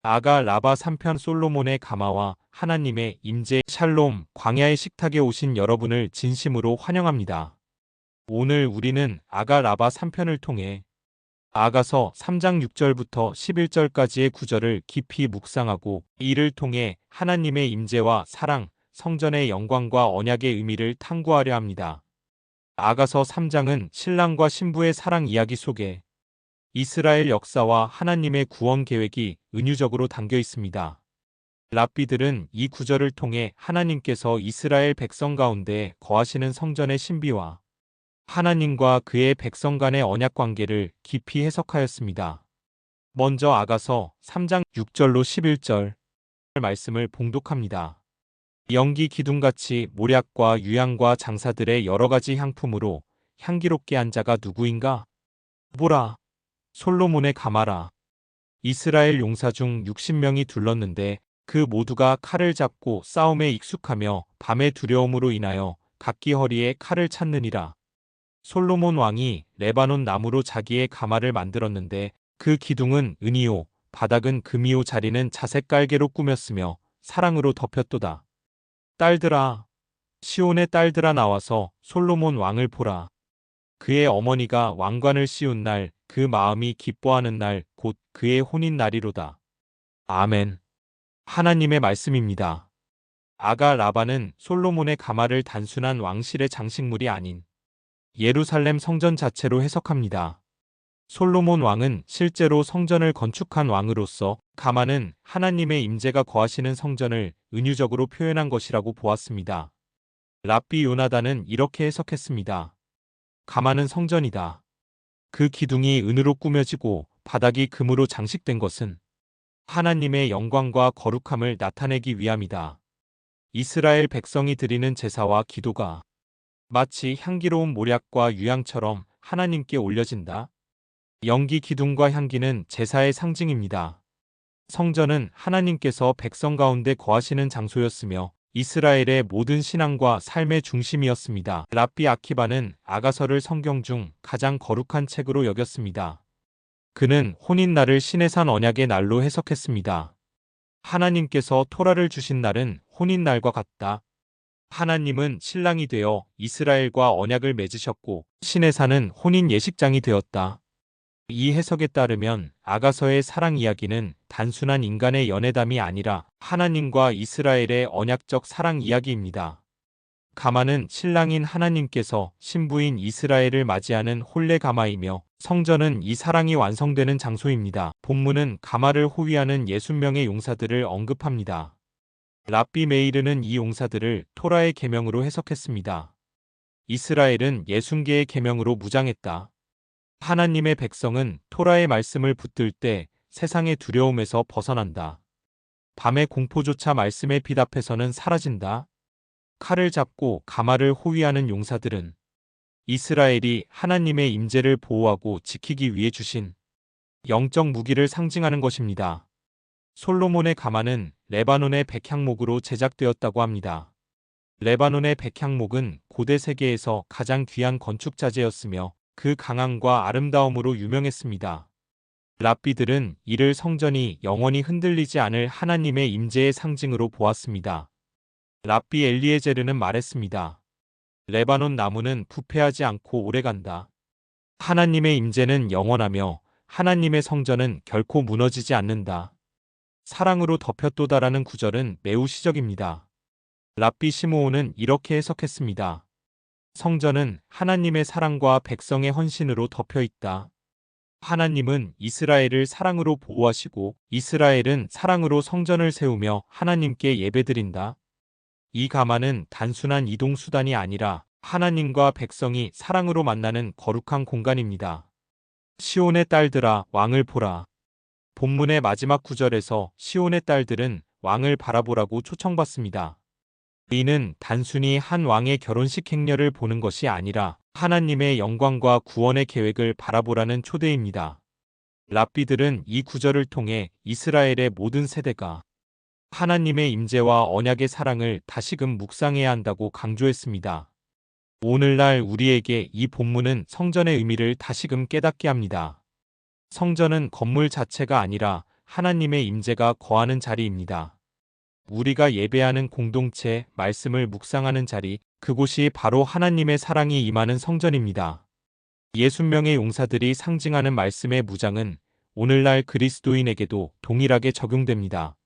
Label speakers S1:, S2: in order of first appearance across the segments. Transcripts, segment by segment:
S1: 아가 라바 3편 솔로몬의 가마와 하나님의 임재 샬롬 광야의 식탁에 오신 여러분을 진심으로 환영합니다. 오늘 우리는 아가 라바 3편을 통해 아가서 3장 6절부터 11절까지의 구절을 깊이 묵상하고 이를 통해 하나님의 임재와 사랑, 성전의 영광과 언약의 의미를 탐구하려 합니다. 아가서 3장은 신랑과 신부의 사랑 이야기 속에 이스라엘 역사와 하나님의 구원 계획이 은유적으로 담겨 있습니다. 랍비들은 이 구절을 통해 하나님께서 이스라엘 백성 가운데 거하시는 성전의 신비와 하나님과 그의 백성 간의 언약 관계를 깊이 해석하였습니다. 먼저 아가서 3장 6절로 11절 말씀을 봉독합니다. 연기 기둥같이 몰약과 유향과 장사들의 여러 가지 향품으로 향기롭게 한 자가 누구인가? 보라, 솔로몬의 가마라. 이스라엘 용사 중 60명이 둘렀는데 그 모두가 칼을 잡고 싸움에 익숙하며 밤의 두려움으로 인하여 각기 허리에 칼을 찾느니라. 솔로몬 왕이 레바논 나무로 자기의 가마를 만들었는데 그 기둥은 은이요 바닥은 금이요 자리는 자색 깔개로 꾸몄으며 사랑으로 덮였도다. 딸들아, 시온의 딸들아 나와서 솔로몬 왕을 보라. 그의 어머니가 왕관을 씌운 날, 그 마음이 기뻐하는 날, 곧 그의 혼인 날이로다. 아멘. 하나님의 말씀입니다. 아가 라바는 솔로몬의 가마를 단순한 왕실의 장식물이 아닌 예루살렘 성전 자체로 해석합니다. 솔로몬 왕은 실제로 성전을 건축한 왕으로서 가마는 하나님의 임재가 거하시는 성전을 은유적으로 표현한 것이라고 보았습니다. 랍비 요나단은 이렇게 해석했습니다. 가마는 성전이다. 그 기둥이 은으로 꾸며지고 바닥이 금으로 장식된 것은 하나님의 영광과 거룩함을 나타내기 위함이다. 이스라엘 백성이 드리는 제사와 기도가 마치 향기로운 몰약과 유향처럼 하나님께 올려진다. 연기 기둥과 향기는 제사의 상징입니다. 성전은 하나님께서 백성 가운데 거하시는 장소였으며 이스라엘의 모든 신앙과 삶의 중심이었습니다. 랍비 아키바는 아가서를 성경 중 가장 거룩한 책으로 여겼습니다. 그는 혼인날을 신의 산 언약의 날로 해석했습니다. 하나님께서 토라를 주신 날은 혼인날과 같다. 하나님은 신랑이 되어 이스라엘과 언약을 맺으셨고 신의 산은 혼인 예식장이 되었다. 이 해석에 따르면 아가서의 사랑 이야기는 단순한 인간의 연애담이 아니라 하나님과 이스라엘의 언약적 사랑 이야기입니다. 가마는 신랑인 하나님께서 신부인 이스라엘을 맞이하는 혼례 가마이며 성전은 이 사랑이 완성되는 장소입니다. 본문은 가마를 호위하는 60명의 용사들을 언급합니다. 랍비 메이르는 이 용사들을 토라의 계명으로 해석했습니다. 이스라엘은 60개의 계명으로 무장했다. 하나님의 백성은 토라의 말씀을 붙들 때 세상의 두려움에서 벗어난다. 밤의 공포조차 말씀의 빛 앞에서는 사라진다. 칼을 잡고 가마를 호위하는 용사들은 이스라엘이 하나님의 임재를 보호하고 지키기 위해 주신 영적 무기를 상징하는 것입니다. 솔로몬의 가마는 레바논의 백향목으로 제작되었다고 합니다. 레바논의 백향목은 고대 세계에서 가장 귀한 건축 자재였으며 그 강함과 아름다움으로 유명했습니다. 랍비들은 이를 성전이 영원히 흔들리지 않을 하나님의 임재의 상징으로 보았습니다. 랍비 엘리에제르는 말했습니다. 레바논 나무는 부패하지 않고 오래간다. 하나님의 임재는 영원하며 하나님의 성전은 결코 무너지지 않는다. 사랑으로 덮였도다라는 구절은 매우 시적입니다. 랍비 시므온은 이렇게 해석했습니다. 성전은 하나님의 사랑과 백성의 헌신으로 덮여 있다. 하나님은 이스라엘을 사랑으로 보호하시고 이스라엘은 사랑으로 성전을 세우며 하나님께 예배드린다. 이 가마는 단순한 이동 수단이 아니라 하나님과 백성이 사랑으로 만나는 거룩한 공간입니다. 시온의 딸들아 왕을 보라. 본문의 마지막 구절에서 시온의 딸들은 왕을 바라보라고 초청받습니다. 이는 단순히 한 왕의 결혼식 행렬을 보는 것이 아니라 하나님의 영광과 구원의 계획을 바라보라는 초대입니다. 랍비들은 이 구절을 통해 이스라엘의 모든 세대가 하나님의 임재와 언약의 사랑을 다시금 묵상해야 한다고 강조했습니다. 오늘날 우리에게 이 본문은 성전의 의미를 다시금 깨닫게 합니다. 성전은 건물 자체가 아니라 하나님의 임재가 거하는 자리입니다. 우리가 예배하는 공동체, 말씀을 묵상하는 자리, 그곳이 바로 하나님의 사랑이 임하는 성전입니다. 60명의 용사들이 상징하는 말씀의 무장은 오늘날 그리스도인에게도 동일하게 적용됩니다.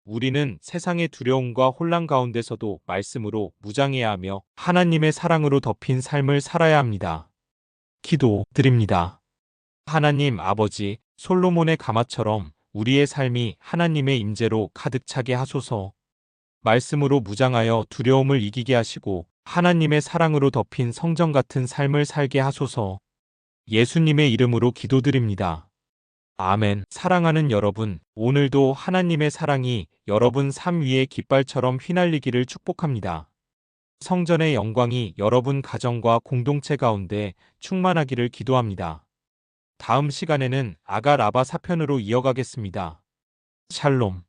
S1: 우리는 세상의 두려움과 혼란 가운데서도 말씀으로 무장해야 하며 하나님의 사랑으로 덮인 삶을 살아야 합니다. 기도 드립니다. 하나님 아버지, 솔로몬의 가마처럼 우리의 삶이 하나님의 임재로 가득 차게 하소서. 말씀으로 무장하여 두려움을 이기게 하시고 하나님의 사랑으로 덮인 성전 같은 삶을 살게 하소서. 예수님의 이름으로 기도드립니다. 아멘. 사랑하는 여러분, 오늘도 하나님의 사랑이 여러분 삶 위에 깃발처럼 휘날리기를 축복합니다. 성전의 영광이 여러분 가정과 공동체 가운데 충만하기를 기도합니다. 다음 시간에는 아가 라바 사편으로 이어가겠습니다. 샬롬.